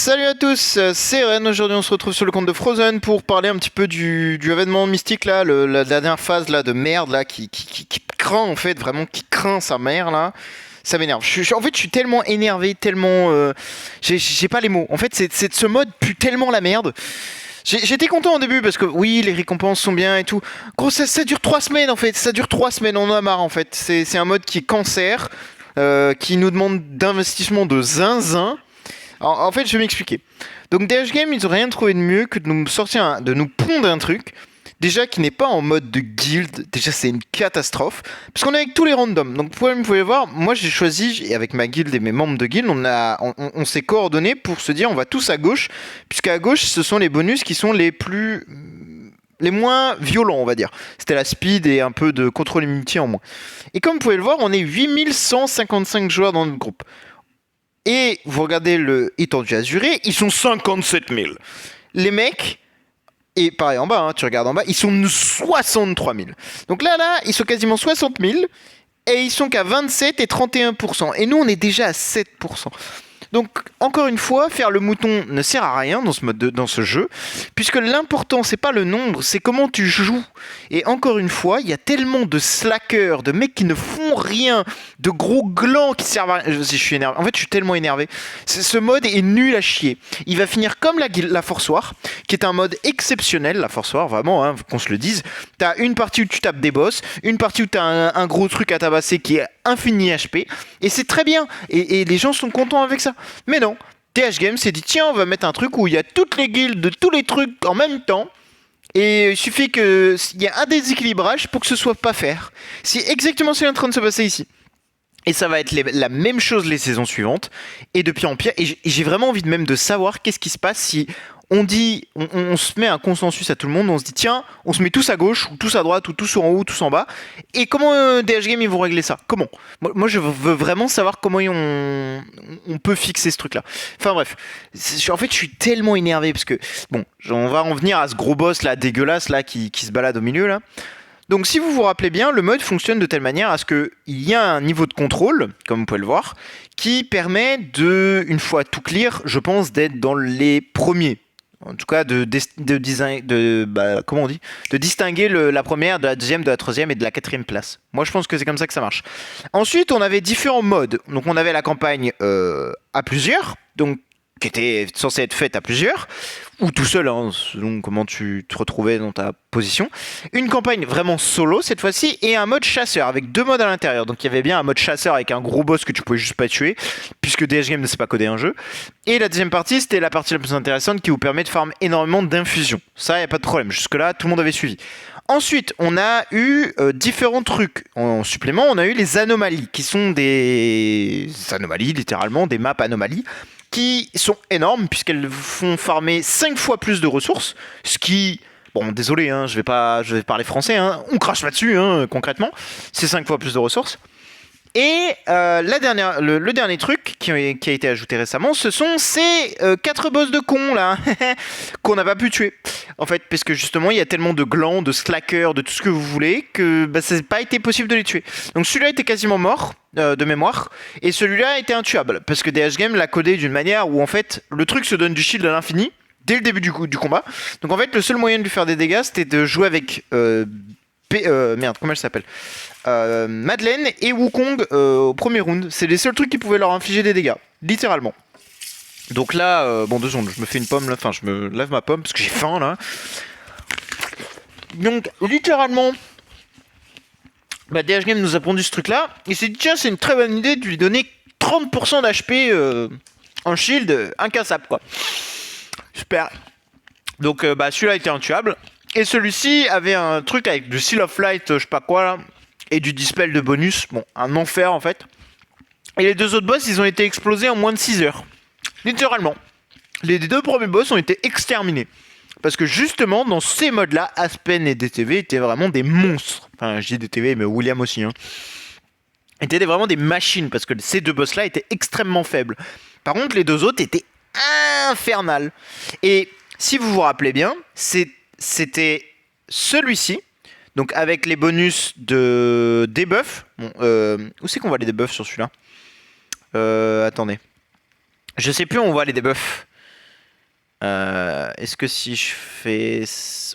Salut à tous, c'est Ren. Aujourd'hui on se retrouve sur le compte de Frozen pour parler un petit peu du événement mystique là, la dernière phase là de merde là qui craint en fait, vraiment qui craint sa mère là. Ça m'énerve. En fait je suis tellement énervé, tellement... j'ai pas les mots. En fait ce mode pue tellement la merde. J'étais content au début parce que oui les récompenses sont bien et tout. Gros ça dure 3 semaines en fait, ça dure 3 semaines, on en a marre en fait. C'est un mode qui est cancer, qui nous demande d'investissement de zinzin. En fait, je vais m'expliquer. Donc, DH Game, ils ont rien trouvé de mieux que de nous sortir, de nous pondre un truc. Déjà, qui n'est pas en mode de guild. Déjà, c'est une catastrophe. Parce qu'on est avec tous les randoms. Donc, vous pouvez voir, moi, j'ai choisi, et avec ma guilde et mes membres de guild, on s'est coordonnés pour se dire, on va tous à gauche. Puisqu'à gauche, ce sont les bonus qui sont les moins violents, on va dire. C'était la speed et un peu de contrôle immunity en moins. Et comme vous pouvez le voir, on est 8155 joueurs dans notre groupe. Et vous regardez le étendu azuré, ils sont 57 000. Les mecs, et pareil en bas, hein, tu regardes en bas, ils sont 63 000. Donc là, ils sont quasiment 60 000. Et ils sont qu'à 27 et 31%. Et nous, on est déjà à 7%. Donc, encore une fois, faire le mouton ne sert à rien dans ce jeu, puisque l'important, c'est pas le nombre, c'est comment tu joues. Et encore une fois, il y a tellement de slackers, de mecs qui ne font rien, de gros glands qui servent à rien. Je suis énervé. En fait, je suis tellement énervé. Ce mode est nul à chier. Il va finir comme la Force War, qui est un mode exceptionnel, la Force War, vraiment, hein, qu'on se le dise. T'as une partie où tu tapes des boss, une partie où t'as un gros truc à tabasser qui est infini HP, et c'est très bien. Et les gens sont contents avec ça. Mais non, TH Games s'est dit tiens, on va mettre un truc où il y a toutes les guildes de tous les trucs en même temps. Et il suffit qu'il y ait un déséquilibrage pour que ce soit pas faire. C'est exactement ce qui est en train de se passer ici. Et ça va être la même chose les saisons suivantes. Et de pire en pire. Et j'ai vraiment envie même de savoir qu'est-ce qui se passe si on dit, on se met un consensus à tout le monde. On se dit tiens, on se met tous à gauche, ou tous à droite, ou tous en haut, ou tous en bas. Et comment DH Game ils vont régler ça? Comment? Moi je veux vraiment savoir comment on peut fixer ce truc-là. Enfin bref. En fait je suis tellement énervé parce que... Bon, on va en venir à ce gros boss là, dégueulasse là, qui se balade au milieu là. Donc si vous vous rappelez bien, le mode fonctionne de telle manière à ce qu'il y a un niveau de contrôle, comme vous pouvez le voir, qui permet de, une fois tout clear, je pense, d'être dans les premiers. En tout cas, de distinguer la première, de la deuxième, de la troisième et de la quatrième place. Moi, je pense que c'est comme ça que ça marche. Ensuite, on avait différents modes. Donc, on avait la campagne à plusieurs, donc qui était censée être faite à plusieurs, ou tout seul, hein, selon comment tu te retrouvais dans ta position. Une campagne vraiment solo cette fois-ci, et un mode chasseur, avec 2 modes à l'intérieur. Donc il y avait bien un mode chasseur avec un gros boss que tu pouvais juste pas tuer, puisque DH Game ne sait pas coder un jeu. Et la deuxième partie, c'était la partie la plus intéressante qui vous permet de farm énormément d'infusions. Ça, il n'y a pas de problème, jusque-là, tout le monde avait suivi. Ensuite, on a eu différents trucs. En supplément, on a eu les anomalies, qui sont des anomalies, littéralement, des maps anomalies, qui sont énormes puisqu'elles font farmer 5 fois plus de ressources, ce qui... Bon, désolé, hein, je vais parler français, hein, on crache là-dessus, hein, concrètement, c'est 5 fois plus de ressources. Et le dernier truc qui a été ajouté récemment, ce sont ces 4 boss de cons là, qu'on n'a pas pu tuer. En fait, parce que justement, il y a tellement de glands, de slackers, de tout ce que vous voulez, que ça n'a pas été possible de les tuer. Donc celui-là était quasiment mort, de mémoire, et celui-là était intuable, parce que DH Game l'a codé d'une manière où en fait, le truc se donne du shield à l'infini, dès le début du combat. Donc en fait, le seul moyen de lui faire des dégâts, c'était de jouer avec... merde, comment elle s'appelle, Madeleine et Wukong au premier round. C'est les seuls trucs qui pouvaient leur infliger des dégâts, littéralement. Donc là, bon, 2 secondes, je me fais une pomme là, enfin je me lave ma pomme parce que j'ai faim là. Donc littéralement, DH Game nous a pondu ce truc là. Il s'est dit tiens, c'est une très bonne idée de lui donner 30% d'HP en shield incassable quoi. Super. Donc celui-là était intuable. Et celui-ci avait un truc avec du Seal of Light, je sais pas quoi là, et du Dispel de bonus. Bon, un enfer en fait. Et les 2 autres boss, ils ont été explosés en moins de 6 heures. Littéralement. Les 2 premiers boss ont été exterminés. Parce que justement, dans ces modes-là, Aspen et DTV étaient vraiment des monstres. Enfin, je dis DTV, mais William aussi. Hein. Étaient vraiment des machines, parce que ces 2 boss-là étaient extrêmement faibles. Par contre, les 2 autres étaient infernales. Et si vous vous rappelez bien, c'était celui-ci, donc avec les bonus de debuff. Bon, où c'est qu'on voit les debuffs sur celui-là? Attendez. Je sais plus où on voit les debuffs. Est-ce que si je fais...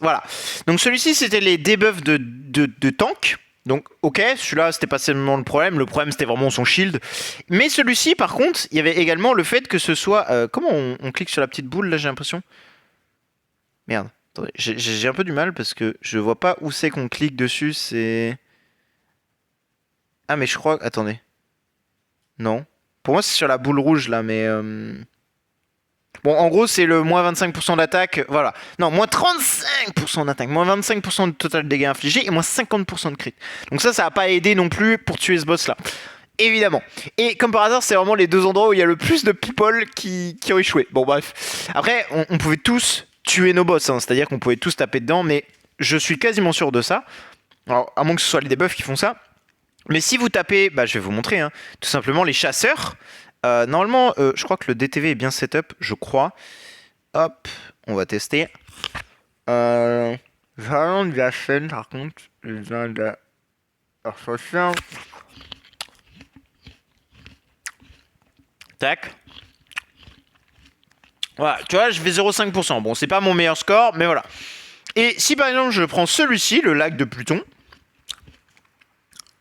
Voilà. Donc celui-ci, c'était les debuffs de tank. Donc, ok, celui-là, c'était pas seulement le problème c'était vraiment son shield. Mais celui-ci, par contre, il y avait également le fait que ce soit... comment on clique sur la petite boule, là, j'ai l'impression? Merde, attendez, j'ai un peu du mal parce que je vois pas où c'est qu'on clique dessus, c'est... Ah, mais je crois... Attendez. Non. Pour moi, c'est sur la boule rouge, là, mais... Bon, en gros, c'est le moins 25% d'attaque, voilà. Non, moins 35% d'attaque, moins 25% de total dégâts infligés et moins 50% de crit. Donc ça va pas aider non plus pour tuer ce boss-là. Évidemment. Et comme par hasard, c'est vraiment les deux endroits où il y a le plus de people qui ont échoué. Bon, bref. Après, on pouvait tous tuer nos boss, hein, c'est-à-dire qu'on pouvait tous taper dedans, mais je suis quasiment sûr de ça. Alors, à moins que ce soit les debuffs qui font ça. Mais si vous tapez, bah, je vais vous montrer, hein, tout simplement les chasseurs. Normalement, je crois que le DTV est bien setup, je crois. Hop, on va tester. Vraiment de la chaîne, par contre. Je viens de la... Alors, tac. Voilà, tu vois, je fais 0,5%. Bon, c'est pas mon meilleur score, mais voilà. Et si par exemple, je prends celui-ci, le lac de Pluton.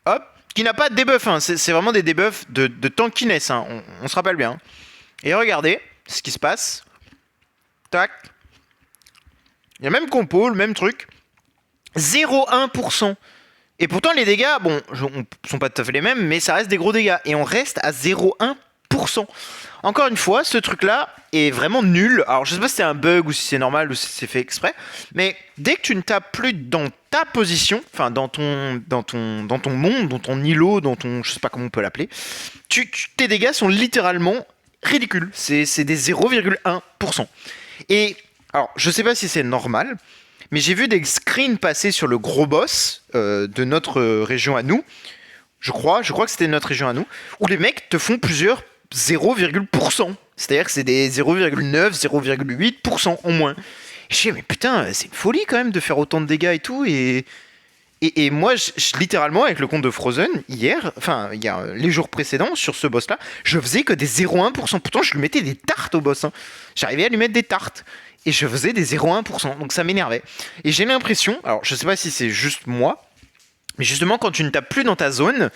Hop. Qui n'a pas de debuff, hein. C'est vraiment des debuffs de tankiness, hein. On se rappelle bien. Hein. Et regardez ce qui se passe. Tac. Il y a même compo, le même truc. 0,1%. Et pourtant, les dégâts, bon, sont pas tout à fait les mêmes, mais ça reste des gros dégâts. Et on reste à 0,1%. Encore une fois, ce truc-là est vraiment nul. Alors, je sais pas si c'est un bug ou si c'est normal ou si c'est fait exprès. Mais dès que tu ne tapes plus dans ta position, enfin, dans ton monde, dans ton îlot, dans ton... Je sais pas comment on peut l'appeler, tes dégâts sont littéralement ridicules. C'est des 0,1%. Et, alors, je sais pas si c'est normal, mais j'ai vu des screens passer sur le gros boss de notre région à nous. Je crois que c'était notre région à nous, où les mecs te font plusieurs 0,%. C'est-à-dire que c'est des 0,9, 0,8% en moins. Et je dis, mais putain, c'est une folie quand même de faire autant de dégâts et tout. Et moi, littéralement, avec le compte de Frozen, hier, enfin, il y a les jours précédents, sur ce boss-là, je faisais que des 0,1%. Pourtant, je lui mettais des tartes au boss. Hein. J'arrivais à lui mettre des tartes. Et je faisais des 0,1%. Donc ça m'énervait. Et j'ai l'impression, alors je sais pas si c'est juste moi, mais justement, quand tu ne tapes plus dans ta zone,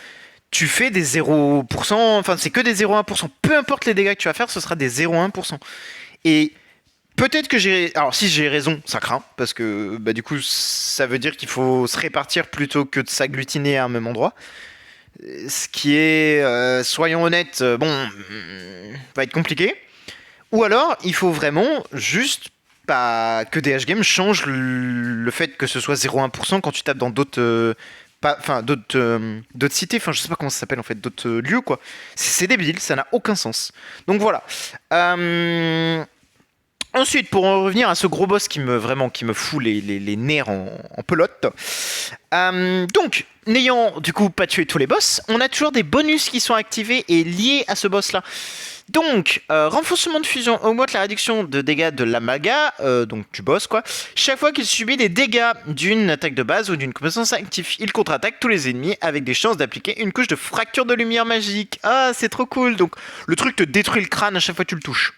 tu fais des 0%, enfin c'est que des 0,1%. Peu importe les dégâts que tu vas faire, ce sera des 0,1%. Et peut-être que j'ai... Alors si j'ai raison, ça craint, parce que bah, du coup ça veut dire qu'il faut se répartir plutôt que de s'agglutiner à un même endroit. Ce qui est, soyons honnêtes, bon, va être compliqué. Ou alors, il faut vraiment juste que DH Game change le fait que ce soit 0,1% quand tu tapes dans d'autres... d'autres cités, enfin je sais pas comment ça s'appelle en fait, d'autres lieux quoi. C'est débile, ça n'a aucun sens. Donc voilà. Ensuite, pour en revenir à ce gros boss qui me fout les nerfs en pelote. Donc, n'ayant du coup pas tué tous les boss, on a toujours des bonus qui sont activés et liés à ce boss là. Donc, renforcement de fusion augmente la réduction de dégâts de l'amaga, donc du boss quoi. Chaque fois qu'il subit des dégâts d'une attaque de base ou d'une compétence active, il contre-attaque tous les ennemis avec des chances d'appliquer une couche de fracture de lumière magique. Ah, c'est trop cool. Donc, le truc te détruit le crâne à chaque fois que tu le touches.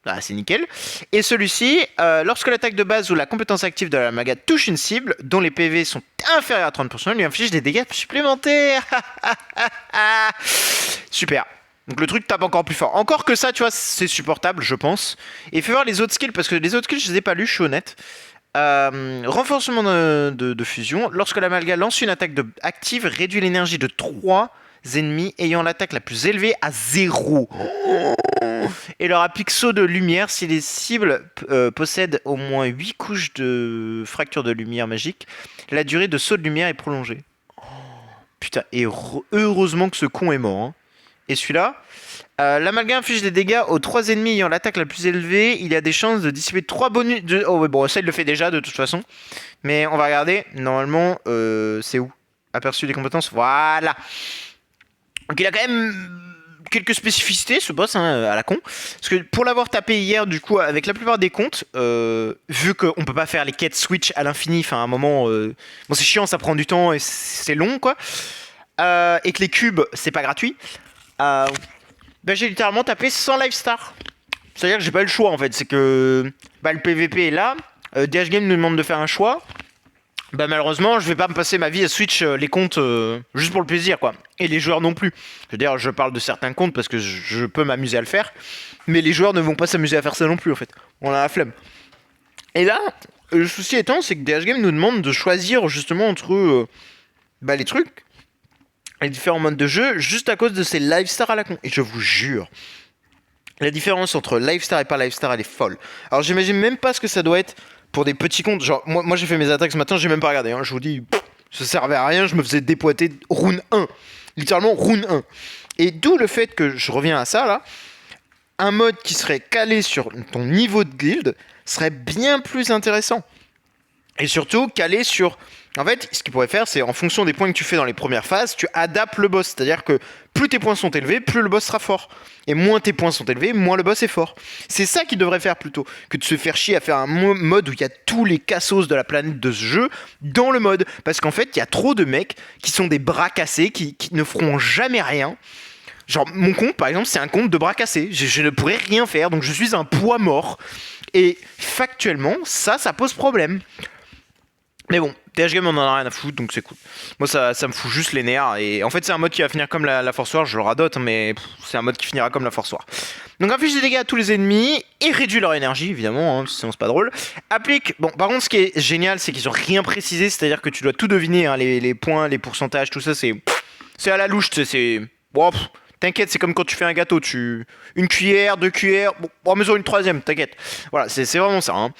Ah, c'est nickel. Et celui-ci, lorsque l'attaque de base ou la compétence active de la maga touche une cible dont les PV sont inférieurs à 30%, il lui inflige des dégâts supplémentaires. Super. Donc le truc tape encore plus fort. Encore que ça, tu vois, c'est supportable, je pense. Et fais voir les autres skills, parce que les autres skills, je les ai pas lus, je suis honnête. Renforcement de fusion. Lorsque la malga lance une attaque active, réduit l'énergie de 3 ennemis ayant l'attaque la plus élevée à 0. Et leur applique saut de lumière si les cibles possèdent au moins 8 couches de fracture de lumière magique. La durée de saut de lumière est prolongée. Putain, et heureusement que ce con est mort. Hein. Et celui-là, l'amalgame inflige des dégâts aux 3 ennemis ayant l'attaque la plus élevée. Il y a des chances de dissiper 3 bonus. Oh, ouais, bon, ça il le fait déjà de toute façon. Mais on va regarder. Normalement, c'est où? Aperçu des compétences. Voilà. Donc il a quand même quelques spécificités ce boss hein, à la con. Parce que pour l'avoir tapé hier, du coup, avec la plupart des comptes, vu qu'on peut pas faire les quêtes Switch à l'infini, enfin à un moment. Bon, c'est chiant, ça prend du temps et c'est long quoi. Et que les cubes, c'est pas gratuit. J'ai littéralement tapé 100 live star. C'est-à-dire que j'ai pas eu le choix en fait. C'est que bah, le PVP est là. DH Game nous demande de faire un choix. Bah malheureusement, je vais pas me passer ma vie à switch les comptes juste pour le plaisir quoi. Et les joueurs non plus. Je veux dire, je parle de certains comptes parce que je peux m'amuser à le faire. Mais les joueurs ne vont pas s'amuser à faire ça non plus en fait. On a la flemme. Et là, le souci étant, c'est que DH Game nous demande de choisir justement entre bah, les trucs, les différents modes de jeu, juste à cause de ces live stars à la con. Et je vous jure, la différence entre live star et pas live star, elle est folle. Alors j'imagine même pas ce que ça doit être pour des petits comptes. Genre, moi j'ai fait mes attaques ce matin, j'ai même pas regardé. Hein. Je vous dis, ça servait à rien, je me faisais dépoiter round 1. Littéralement round 1. Et d'où le fait que je reviens à ça là. Un mode qui serait calé sur ton niveau de guild serait bien plus intéressant. Et surtout, calé sur... En fait, ce qu'il pourrait faire, c'est en fonction des points que tu fais dans les premières phases, tu adaptes le boss. C'est-à-dire que plus tes points sont élevés, plus le boss sera fort. Et moins tes points sont élevés, moins le boss est fort. C'est ça qu'il devrait faire plutôt que de se faire chier à faire un mode où il y a tous les cassos de la planète de ce jeu dans le mode. Parce qu'en fait, il y a trop de mecs qui sont des bras cassés, qui ne feront jamais rien. Genre, mon compte, par exemple, c'est un compte de bras cassés. Je ne pourrais rien faire, donc je suis un poids mort. Et factuellement, ça pose problème. Mais bon, TH Game on en a rien à foutre, donc c'est cool. Moi ça me fout juste les nerfs. Et en fait c'est un mode qui va finir comme la Force War, je le radote, mais c'est un mode qui finira comme la Force War. Donc inflige des dégâts à tous les ennemis et réduit leur énergie, évidemment, hein, sinon c'est pas drôle. Applique, bon par contre ce qui est génial c'est qu'ils ont rien précisé, c'est-à-dire que tu dois tout deviner, hein, les points, les pourcentages, tout ça c'est à la louche, c'est... Bon, t'inquiète, c'est comme quand tu fais un gâteau, une cuillère, 2 cuillères, bon, en mesure une troisième, t'inquiète. Voilà, c'est vraiment ça.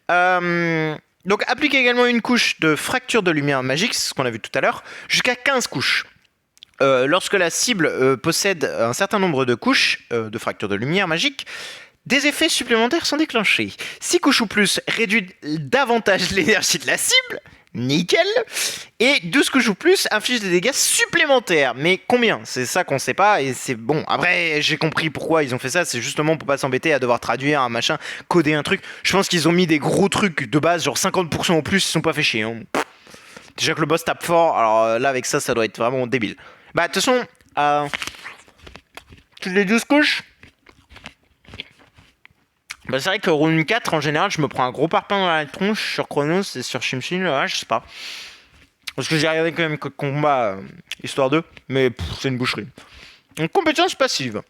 Hein. Donc applique également une couche de fracture de lumière magique, c'est ce qu'on a vu tout à l'heure, jusqu'à 15 couches. Lorsque la cible possède un certain nombre de couches de fracture de lumière magique, des effets supplémentaires sont déclenchés. 6 couches ou plus réduit davantage l'énergie de la cible, nickel. Et 12 couches ou plus inflige des dégâts supplémentaires. Mais combien? C'est ça qu'on sait pas et c'est bon. Après, j'ai compris pourquoi ils ont fait ça. C'est justement pour pas s'embêter à devoir traduire un machin, coder un truc. Je pense qu'ils ont mis des gros trucs de base, genre 50% au plus, ils se sont pas fait chier. Hein. Déjà que le boss tape fort, alors là avec ça doit être vraiment débile. Bah de toute façon, toutes les 12 couches. Bah c'est vrai que round 4 en général je me prends un gros parpaing dans la tronche sur Chronos et sur Shimshin, là, je sais pas. Parce que j'ai regardé quand même Code Combat histoire 2, mais c'est une boucherie. Donc compétence passive.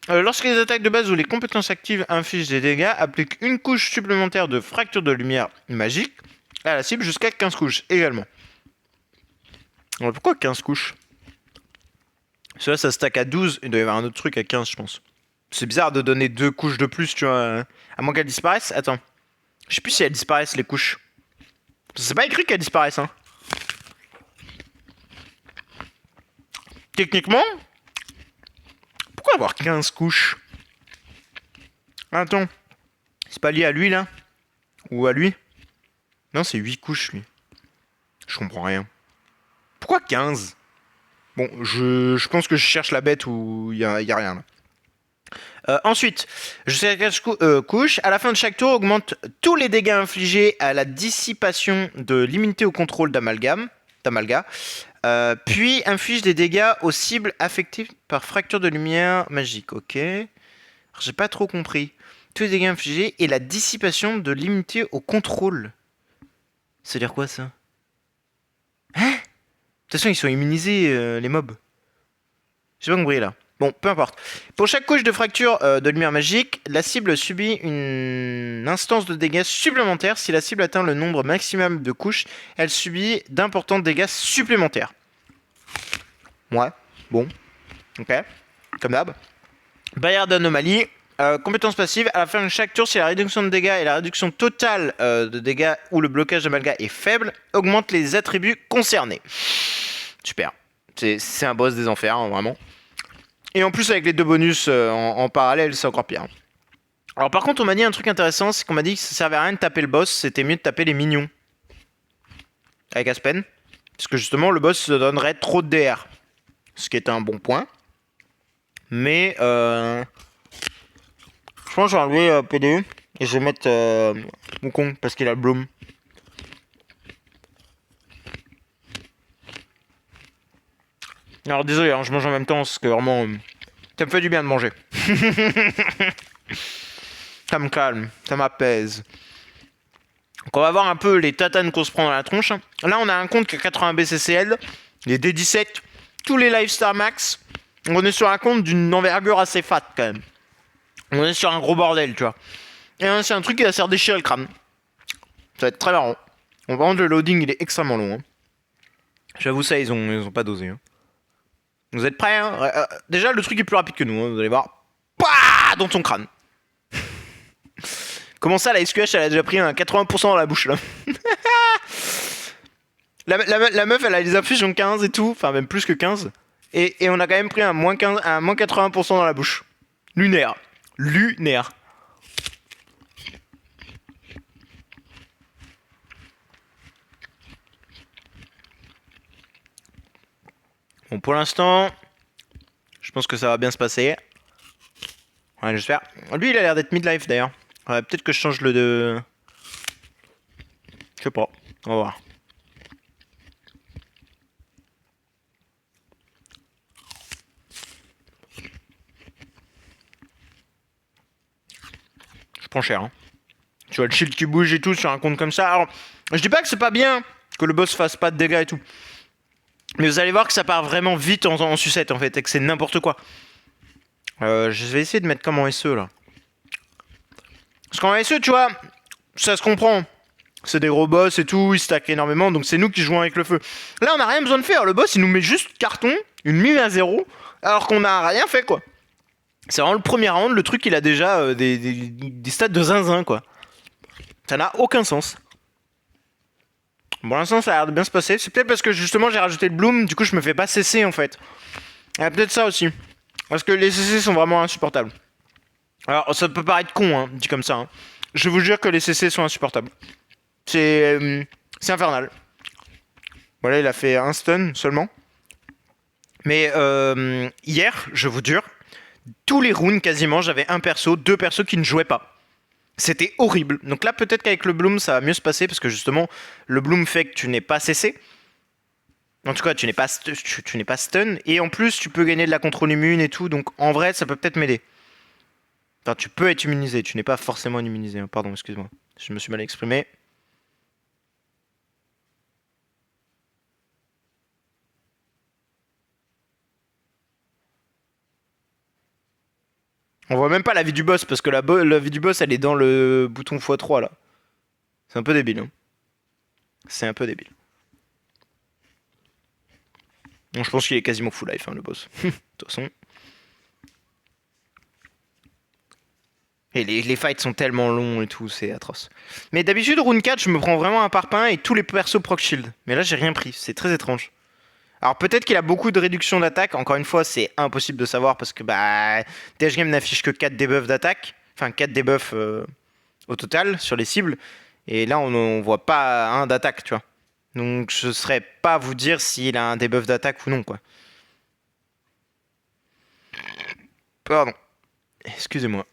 Lorsque les attaques de base ou les compétences actives infligent des dégâts, applique une couche supplémentaire de fracture de lumière magique à la cible jusqu'à 15 couches également. Alors pourquoi 15 couches? Cela ça stack à 12, il doit y avoir un autre truc à 15 je pense. C'est bizarre de donner 2 couches de plus, tu vois. À moins qu'elles disparaissent. Attends. Je sais plus si elles disparaissent, les couches. C'est pas écrit qu'elles disparaissent, hein. Techniquement, pourquoi avoir 15 couches? Attends. C'est pas lié à lui, là? Ou à lui? Non, c'est 8 couches, lui. Je comprends rien. Pourquoi 15? Bon, je pense que je cherche la bête où il y a rien, là. Ensuite, jusqu'à 4 couches, à la fin de chaque tour, augmente tous les dégâts infligés à la dissipation de l'immunité au contrôle d'Amalga, puis inflige des dégâts aux cibles affectées par fracture de lumière magique. Ok. J'ai pas trop compris. Tous les dégâts infligés et la dissipation de l'immunité au contrôle. Ça veut dire quoi ça? Hein? De toute façon, ils sont immunisés, les mobs. J'ai pas compris là. Bon, peu importe. Pour chaque couche de fracture de lumière magique, la cible subit une instance de dégâts supplémentaires. Si la cible atteint le nombre maximum de couches, elle subit d'importants dégâts supplémentaires. Ouais, bon. Ok. Comme d'hab. Barrière d'anomalie. Compétence passive. À la fin de chaque tour, si la réduction de dégâts et la réduction totale de dégâts ou le blocage d'Amalga est faible, augmente les attributs concernés. Super. C'est un boss des enfers, hein, vraiment. Et en plus avec les 2 bonus en parallèle, c'est encore pire. Alors par contre on m'a dit un truc intéressant, c'est qu'on m'a dit que ça servait à rien de taper le boss, c'était mieux de taper les minions. Avec Aspen. Parce que justement le boss se donnerait trop de DR. Ce qui est un bon point. Mais je pense que je vais enlever PDE et je vais mettre Wukong parce qu'il a le Bloom. Alors désolé, hein, je mange en même temps parce que vraiment ça me fait du bien de manger. Ça me calme, ça m'apaise. Donc on va voir un peu les tatanes qu'on se prend dans la tronche. Là, on a un compte qui a 80 BCCL, les D17, tous les Lifestar Max. On est sur un compte d'une envergure assez fat quand même. On est sur un gros bordel, tu vois. Et c'est un truc qui va se faire déchirer le crâne. Ça va être très marrant. Par contre, le loading, il est extrêmement long. Hein. J'avoue ça, ils ont pas dosé. Hein. Vous êtes prêts hein déjà, le truc est plus rapide que nous, hein, vous allez voir. Pouah dans ton crâne. Comment ça, la SQH, elle a déjà pris un 80% dans la bouche, là. La meuf, elle a les infusions 15 et tout, enfin même plus que 15. Et on a quand même pris un moins 80% dans la bouche. Lunaire. Lunaire. Bon, pour l'instant, je pense que ça va bien se passer. Ouais, j'espère. Lui, il a l'air d'être midlife d'ailleurs. Ouais, peut-être que je change le de... Je sais pas. On va voir. Je prends cher. Hein. Tu vois le shield qui bouge et tout sur un compte comme ça. Alors, je dis pas que c'est pas bien que le boss fasse pas de dégâts et tout. Mais vous allez voir que ça part vraiment vite en sucette en fait. Et que c'est n'importe quoi. Je vais essayer de mettre comme en SE là. Parce qu'en SE, tu vois, ça se comprend. C'est des gros boss et tout, ils stackent énormément, donc c'est nous qui jouons avec le feu. Là, on n'a rien besoin de faire. Le boss, il nous met juste carton, une mine à 0, alors qu'on n'a rien fait, quoi. C'est vraiment le premier round, le truc, il a déjà des stats de zinzin, quoi. Ça n'a aucun sens. Pour l'instant, ça a l'air de bien se passer. C'est peut-être parce que justement, j'ai rajouté le bloom, du coup, je me fais pas cesser, en fait. Il y a peut-être ça aussi. Parce que les CC sont vraiment insupportables. Alors, ça peut paraître con, hein, dit comme ça. Hein. Je vous jure que les CC sont insupportables. C'est infernal. Voilà, il a fait un stun seulement. Mais hier, je vous jure, tous les rounds quasiment, j'avais un perso, deux persos qui ne jouaient pas. C'était horrible. Donc là, peut-être qu'avec le Bloom, ça va mieux se passer parce que justement, le Bloom fait que tu n'es pas cessé. En tout cas, tu n'es pas stun. Et en plus, tu peux gagner de la contrôle immune et tout. Donc en vrai, ça peut peut-être m'aider. Enfin, tu peux être immunisé. Tu n'es pas forcément immunisé. Hein. Pardon, excuse-moi. Je me suis mal exprimé. On voit même pas la vie du boss parce que la vie du boss elle est dans le bouton x3 là. C'est un peu débile. Hein. C'est un peu débile. Bon, je pense qu'il est quasiment full life hein, le boss. De toute façon. Et les fights sont tellement longs et tout, c'est atroce. Mais d'habitude, round 4, je me prends vraiment un parpaing et tous les persos proc shield. Mais là, j'ai rien pris, c'est très étrange. Alors peut-être qu'il a beaucoup de réduction d'attaque, encore une fois, c'est impossible de savoir parce que bah, TH Game n'affiche que 4 debuffs d'attaque, enfin 4 debuffs au total sur les cibles. Et là, on voit pas un d'attaque, tu vois. Donc je saurais pas vous dire s'il a un debuff d'attaque ou non, quoi. Pardon. Excusez-moi.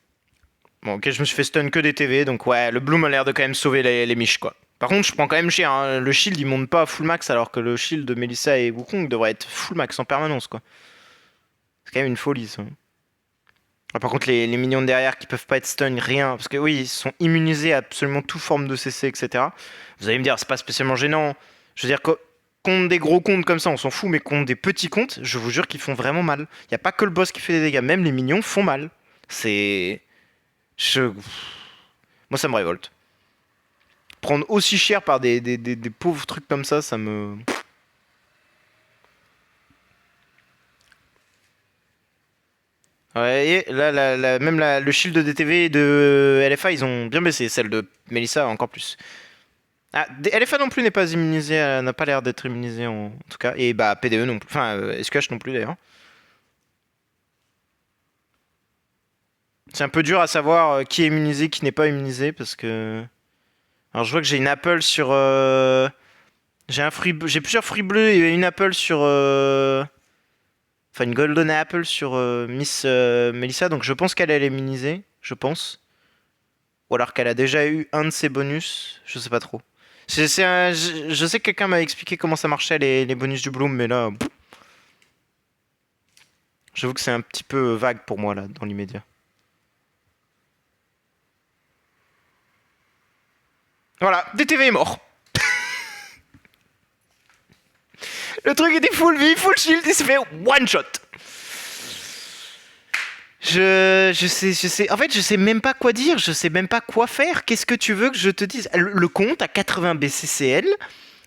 Bon, ok, je me suis fait stun que des TV, donc ouais, le Bloom a l'air de quand même sauver les miches, quoi. Par contre, je prends quand même cher, hein. Le shield il monte pas à full max alors que le shield de Melissa et Wukong devrait être full max en permanence, quoi. C'est quand même une folie, ça. Ah, par contre, les minions de derrière qui peuvent pas être stun, rien, parce que oui, ils sont immunisés à absolument toute forme de CC, etc. Vous allez me dire, c'est pas spécialement gênant. Je veux dire, contre des gros comptes comme ça, on s'en fout, mais contre des petits comptes, je vous jure qu'ils font vraiment mal. Y a pas que le boss qui fait des dégâts, même les minions font mal. C'est... Moi, ça me révolte. Prendre aussi cher par des pauvres trucs comme ça me... Ouais, et là, même le shield de DTV et de LFA, ils ont bien baissé. Celle de Melissa, encore plus. Ah, LFA non plus n'est pas immunisé, n'a pas l'air d'être immunisé en tout cas. Et bah, PDE non plus. Enfin, SQH non plus d'ailleurs. C'est un peu dur à savoir qui est immunisé, qui n'est pas immunisé parce que. Alors je vois que j'ai une Apple sur. J'ai plusieurs fruits bleus et une Apple sur. Enfin, une Golden Apple sur Miss Melissa, donc je pense qu'elle est immunisée, je pense. Ou alors qu'elle a déjà eu un de ses bonus, je sais pas trop. Je sais que quelqu'un m'a expliqué comment ça marchait les bonus du Bloom, mais là. J'avoue que c'est un petit peu vague pour moi là, dans l'immédiat. Voilà, DTV est mort. Le truc était full vie, full shield, il s'est fait one shot. Je sais. En fait, je sais même pas quoi dire, je sais même pas quoi faire. Qu'est-ce que tu veux que je te dise? Le compte à 80 BCCL,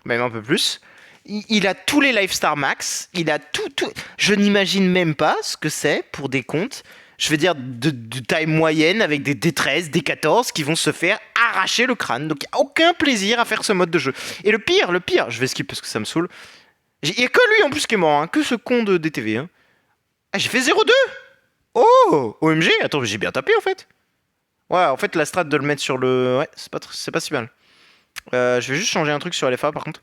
même un peu plus. Il a tous les Lifestar Max, il a tout. Je n'imagine même pas ce que c'est pour des comptes, je veux dire, de taille moyenne avec des D13, D14 qui vont se faire arracher le crâne. Donc, il n'y a aucun plaisir à faire ce mode de jeu. Et le pire, je vais skip parce que ça me saoule. Il n'y a que lui en plus qui est mort, hein, que ce con de DTV. Hein. Ah, j'ai fait 0-2. Oh, OMG, attends, j'ai bien tapé en fait. Ouais, en fait, la strat de le mettre sur le. Ouais, c'est pas si mal. Je vais juste changer un truc sur LFA par contre.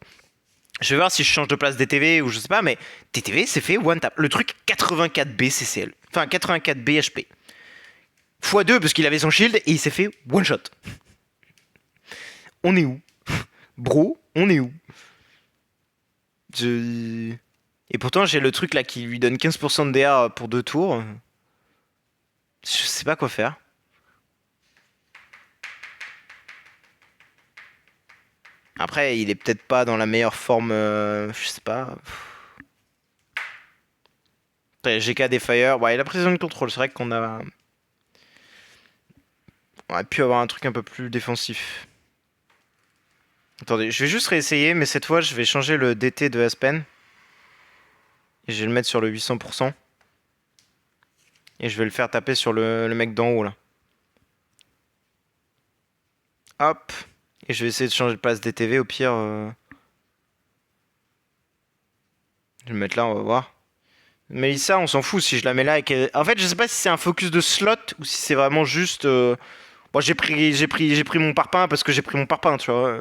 Je vais voir si je change de place DTV ou je sais pas, mais DTV c'est fait one tap. Le truc 84 BCCL. Enfin 84 BHP. x2 parce qu'il avait son shield et il s'est fait one shot. On est où? Bro, on est où? Et pourtant j'ai le truc là qui lui donne 15% de DA pour 2 tours. Je sais pas quoi faire. Après, il est peut-être pas dans la meilleure forme, je sais pas. Après, GK des Fire, ouais, il a pris zone contrôle. C'est vrai qu'on a. On aurait pu avoir un truc un peu plus défensif. Attendez, je vais juste réessayer, mais cette fois, je vais changer le DT de Aspen. Et je vais le mettre sur le 800%. Et je vais le faire taper sur le mec d'en haut, là. Hop. Et je vais essayer de changer de place DTV, au pire. Je vais le mettre là, on va voir. Melissa, on s'en fout si je la mets là. En fait, je sais pas si c'est un focus de slot ou si c'est vraiment juste. Bon, j'ai pris mon parpaing parce que j'ai pris mon parpaing, tu vois.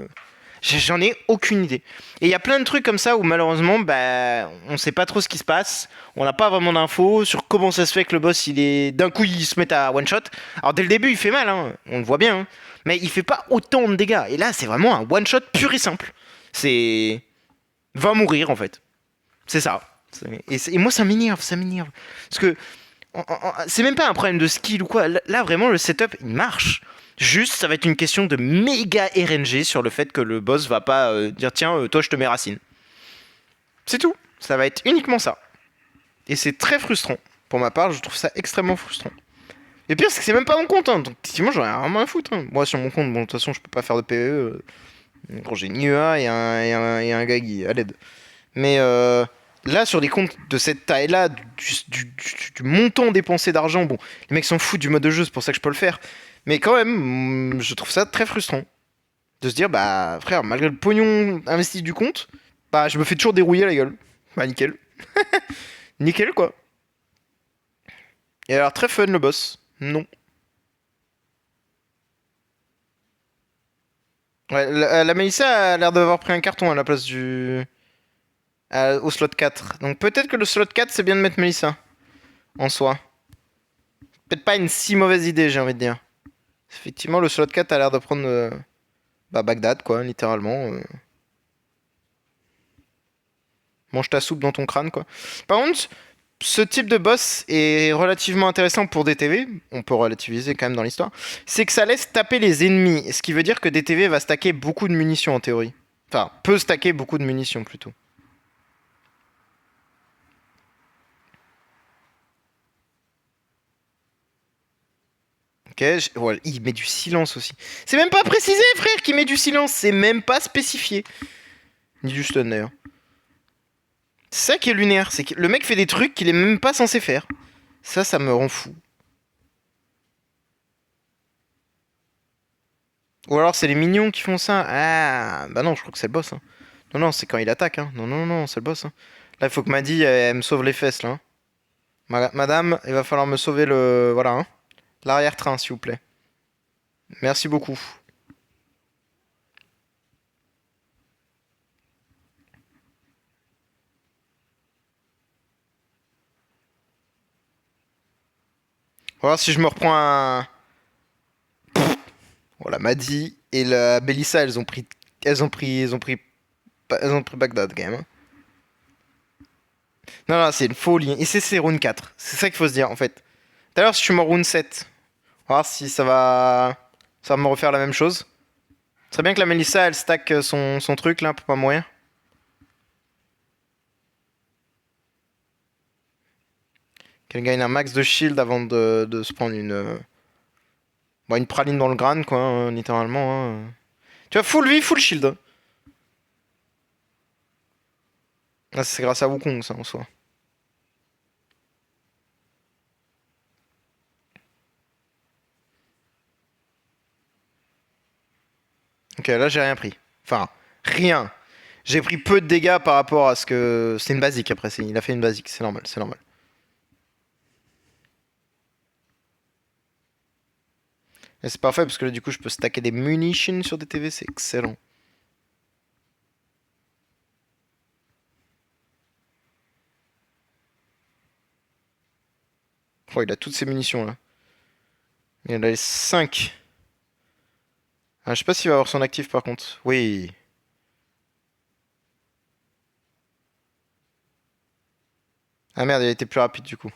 J'en ai aucune idée. Et il y a plein de trucs comme ça où malheureusement, bah, on sait pas trop ce qui se passe. On n'a pas vraiment d'infos sur comment ça se fait que le boss, il est d'un coup, il se met à one shot. Alors dès le début, il fait mal, hein, on le voit bien. Hein, mais il fait pas autant de dégâts. Et là, c'est vraiment un one shot pur et simple. C'est va mourir en fait. C'est ça. Et moi, ça m'énerve, ça m'énerve. Parce que c'est même pas un problème de skill ou quoi. Là, vraiment, le setup, il marche. Juste, ça va être une question de méga RNG sur le fait que le boss va pas dire tiens, toi, je te mets racine. C'est tout. Ça va être uniquement ça. Et c'est très frustrant. Pour ma part, je trouve ça extrêmement frustrant. Et le pire, c'est que c'est même pas mon compte. Hein. Donc, effectivement, j'en ai vraiment à foutre. Hein. Moi, sur mon compte, bon, de toute façon, je peux pas faire de PvE. Quand j'ai une IEA et un Gagi à l'aide. Mais là, sur des comptes de cette taille-là, du montant dépensé d'argent, bon, les mecs s'en foutent du mode de jeu, c'est pour ça que je peux le faire. Mais quand même, je trouve ça très frustrant. De se dire, bah, frère, malgré le pognon investi du compte, bah, je me fais toujours dérouiller la gueule. Bah, nickel. Nickel, quoi. Et alors, très fun, le boss. Non. Ouais, la Mélissa a l'air d'avoir pris un carton à la place du... au slot 4. Donc peut-être que le slot 4, c'est bien de mettre Mélissa. En soi. Peut-être pas une si mauvaise idée, j'ai envie de dire. Effectivement, le slot 4 a l'air de prendre bah, Bagdad, quoi, littéralement. Mange ta soupe dans ton crâne, quoi. Par contre, ce type de boss est relativement intéressant pour DTV. On peut relativiser quand même dans l'histoire. C'est que ça laisse taper les ennemis. Ce qui veut dire que DTV va stacker beaucoup de munitions en théorie. Enfin, peut stacker beaucoup de munitions plutôt. Ok, voilà, il met du silence aussi. C'est même pas précisé, frère, qu'il met du silence. C'est même pas spécifié. Ni du stun d'ailleurs. C'est ça qui est lunaire. C'est que le mec fait des trucs qu'il est même pas censé faire. Ça me rend fou. Ou alors c'est les minions qui font ça. Ah, bah non, je crois que c'est le boss. Hein. Non, non, c'est quand il attaque. Hein. Non, non, non, c'est le boss. Hein. Là, il faut que Maddy, elle me sauve les fesses, là. Hein. Madame, il va falloir me sauver le... Voilà, hein. L'arrière-train, s'il vous plaît. Merci beaucoup. On va voir si je me reprends un... Voilà, Maddy et la Bélissa, elles ont pris... Elles ont pris Bagdad, quand même. Hein. Non, non, c'est une folie. Et c'est round 4. C'est ça qu'il faut se dire, en fait. Tout à l'heure, si je suis mort round 7, on va voir si ça va me refaire la même chose. Ce serait bien que la Mélissa, elle stack son truc là pour pas mourir. Qu'elle gagne un max de shield avant de se prendre une praline dans le crâne, quoi, hein, littéralement. Hein. Tu vois, full vie, full shield. Ah, c'est grâce à Wukong, ça, en soi. Ok, là, j'ai rien pris. Enfin, rien. J'ai pris peu de dégâts par rapport à ce que... C'est une basique, après. Il a fait une basique, c'est normal, c'est normal. Et c'est parfait, parce que là, du coup, je peux stacker des munitions sur des TV, c'est excellent. Oh, il a toutes ses munitions, là. Il en a les 5. Ah, je sais pas s'il va avoir son actif, par contre. Oui. Ah merde, il a été plus rapide, du coup.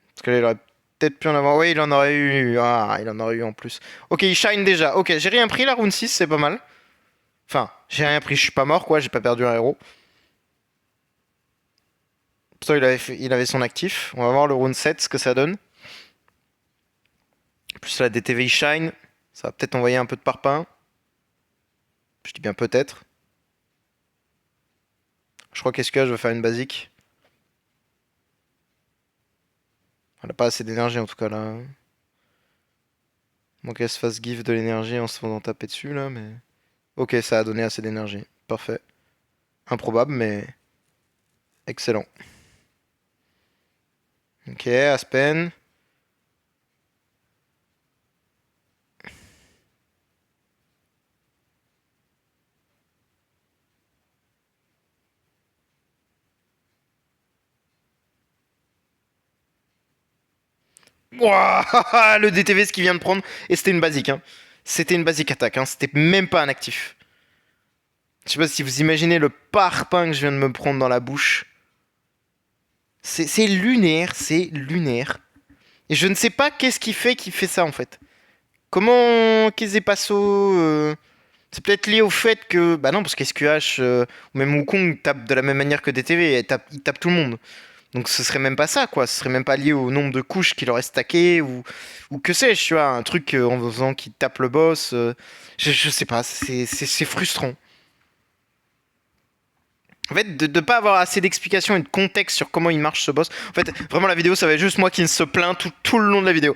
Parce que là, il aurait peut-être pu en avoir. Oui, il en aurait eu. Ah, il en aurait eu en plus. Ok, il shine déjà. Ok, j'ai rien pris, la round 6, c'est pas mal. Enfin, j'ai rien pris, je suis pas mort, quoi. J'ai pas perdu un héros. Pourtant, il avait son actif. On va voir le round 7, ce que ça donne. Plus la DTV shine. Ça va peut-être envoyer un peu de parpaing. Je dis bien peut-être. Je crois qu'SQH va faire une basique. Elle a pas assez d'énergie en tout cas là. Bon qu'elle se fasse give de l'énergie en se faisant taper dessus là, mais... Ok, ça a donné assez d'énergie. Parfait. Improbable, mais... Excellent. Ok, Aspen. Wouah, le DTV, ce qu'il vient de prendre. Et c'était une basique, hein. C'était une basique attaque, hein. C'était même pas un actif. Je sais pas si vous imaginez le parpaing que je viens de me prendre dans la bouche. C'est lunaire, c'est lunaire. Et je ne sais pas qu'est-ce qui fait ça en fait. Comment Kezepasso c'est peut-être lié au fait que... Bah non, parce qu'SQH ou même Wukong tape de la même manière que DTV, il tape tout le monde. Donc ce serait même pas ça, quoi. Ce serait même pas lié au nombre de couches qu'il aurait stacké ou que sais-je, tu vois. Un truc en faisant qu'il tape le boss. Je sais pas, c'est frustrant. En fait, de pas avoir assez d'explications et de contexte sur comment il marche ce boss. En fait, vraiment, la vidéo, ça va être juste moi qui se plaint tout le long de la vidéo.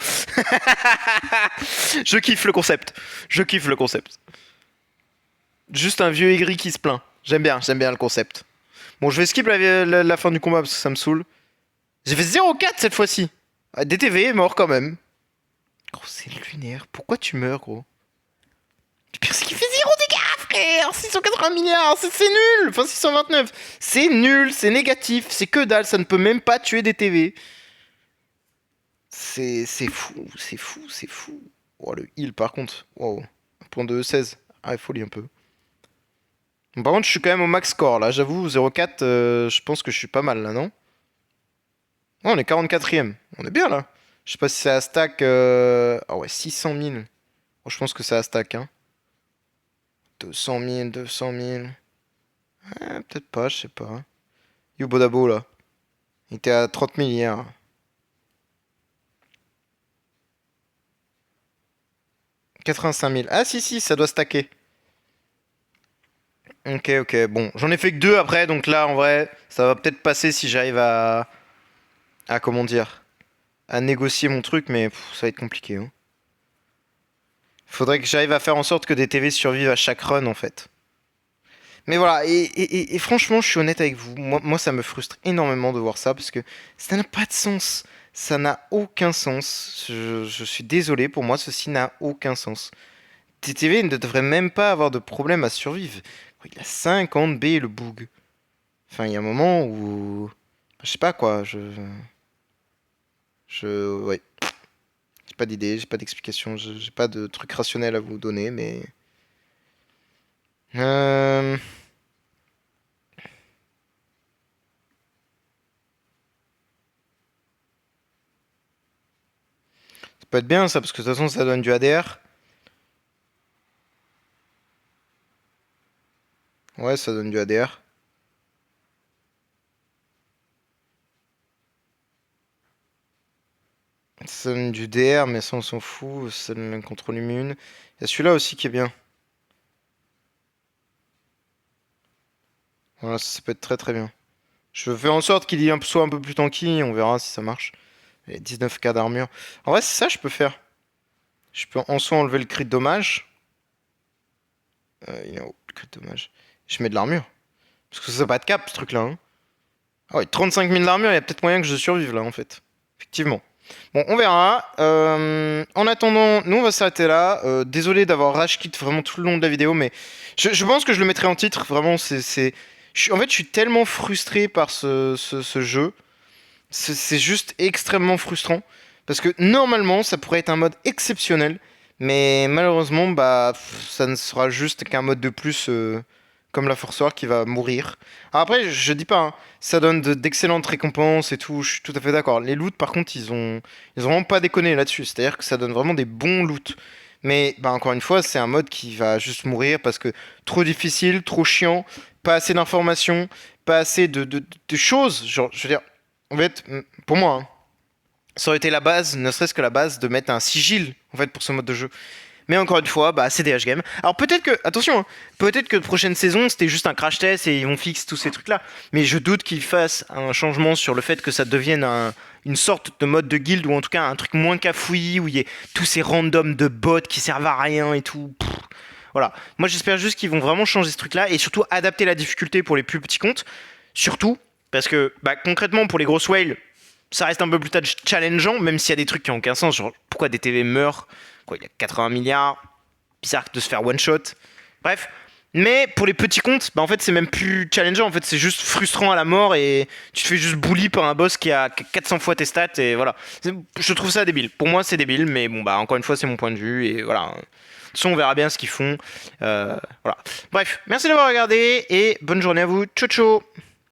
Je kiffe le concept. Je kiffe le concept. Juste un vieux aigri qui se plaint. J'aime bien le concept. Bon, je vais skip la fin du combat parce que ça me saoule. J'ai fait 0,4 cette fois-ci. Ah, DTV est mort quand même. Gros, c'est lunaire. Pourquoi tu meurs, gros? Parce qu'il fait 0 dégâts, frère. 680 milliards, c'est nul. Enfin, 629. C'est nul, c'est négatif, c'est que dalle. Ça ne peut même pas tuer des TV. C'est fou, c'est fou, c'est fou. Oh, le heal, par contre. Wow. Un point de E16. Ah, il folie un peu. Bon, par contre, je suis quand même au max score, là. J'avoue, 0,4, je pense que je suis pas mal, là, non? Oh, on est 44ème. On est bien, là. Je sais pas si c'est à stack... Ah ouais, 600 000. Oh, je pense que c'est à stack, hein. 200 000, 200 000. Peut-être pas, je sais pas. Yubodabo là. Il était à 30 000 hier. 85 000. Ah si, si, ça doit stacker. Ok, ok. Bon, j'en ai fait que deux après, donc là, en vrai, ça va peut-être passer si j'arrive à... Comment dire? À négocier mon truc, mais ça va être compliqué. Hein. Faudrait que j'arrive à faire en sorte que des TV survivent à chaque run, en fait. Mais voilà, et franchement, je suis honnête avec vous. Moi, ça me frustre énormément de voir ça parce que ça n'a pas de sens. Ça n'a aucun sens. Je suis désolé, pour moi, ceci n'a aucun sens. TTV ne devrait même pas avoir de problème à survivre. Il a 50 B le boog. Enfin, il y a un moment où. Je sais pas quoi, Ouais. J'ai pas d'idée, j'ai pas d'explication, j'ai pas de truc rationnel à vous donner, mais. Euh. Ça peut être bien ça, parce que de toute façon ça donne du ADR. Ouais, ça donne du ADR. Ça donne du DR, mais ça on s'en fout. Ça donne un contrôle immune. Il y a celui-là aussi qui est bien. Voilà, ça peut être très très bien. Je fais en sorte qu'il soit un peu plus tanky, on verra si ça marche. Et 19K d'armure. En vrai, c'est ça que je peux faire. Je peux en soi enlever le crit de dommage. Il est où, le crit de dommage? Je mets de l'armure. Parce que ça n'a pas de cap, ce truc-là. Hein. Ah ouais, 35 000 d'armure, il y a peut-être moyen que je survive là, en fait. Effectivement. Bon, on verra. En attendant, nous, on va s'arrêter là. Désolé d'avoir rage quit vraiment tout le long de la vidéo, mais je pense que je le mettrai en titre. Vraiment, en fait, je suis tellement frustré par ce jeu. C'est juste extrêmement frustrant. Parce que normalement, ça pourrait être un mode exceptionnel. Mais malheureusement, bah, ça ne sera juste qu'un mode de plus comme la Force War qui va mourir. Alors après, je dis pas, hein, ça donne d'excellentes récompenses et tout, je suis tout à fait d'accord. Les loots, par contre, ils ont vraiment pas déconné là-dessus. C'est-à-dire que ça donne vraiment des bons loots. Mais bah, encore une fois, c'est un mode qui va juste mourir parce que trop difficile, trop chiant, pas assez d'informations, pas assez de choses. Genre, je veux dire, en fait, pour moi, hein, ça aurait été la base, ne serait-ce que la base, de mettre un sigil en fait pour ce mode de jeu. Mais encore une fois, bah c'est DH Game. Alors peut-être que, attention, hein, peut-être que de prochaine saison c'était juste un crash test et ils vont fixer tous ces trucs-là. Mais je doute qu'ils fassent un changement sur le fait que ça devienne une sorte de mode de guild ou en tout cas un truc moins cafouillis où il y ait tous ces randoms de bots qui servent à rien et tout. Pff, voilà. Moi j'espère juste qu'ils vont vraiment changer ce truc-là et surtout adapter la difficulté pour les plus petits comptes. Surtout parce que bah, concrètement pour les grosses whales, ça reste un peu plus challengeant, même s'il y a des trucs qui n'ont aucun sens. Genre, pourquoi des TV meurent? Quoi, il y a 80 milliards. Bizarre de se faire one shot. Bref. Mais pour les petits comptes, bah en fait, c'est même plus challengeant. En fait, c'est juste frustrant à la mort et tu te fais juste bully par un boss qui a 400 fois tes stats. Et voilà. Je trouve ça débile. Pour moi, c'est débile, mais bon, bah, encore une fois, c'est mon point de vue. Et voilà. De toute façon, on verra bien ce qu'ils font. Voilà. Bref, merci d'avoir regardé et bonne journée à vous. Ciao, ciao!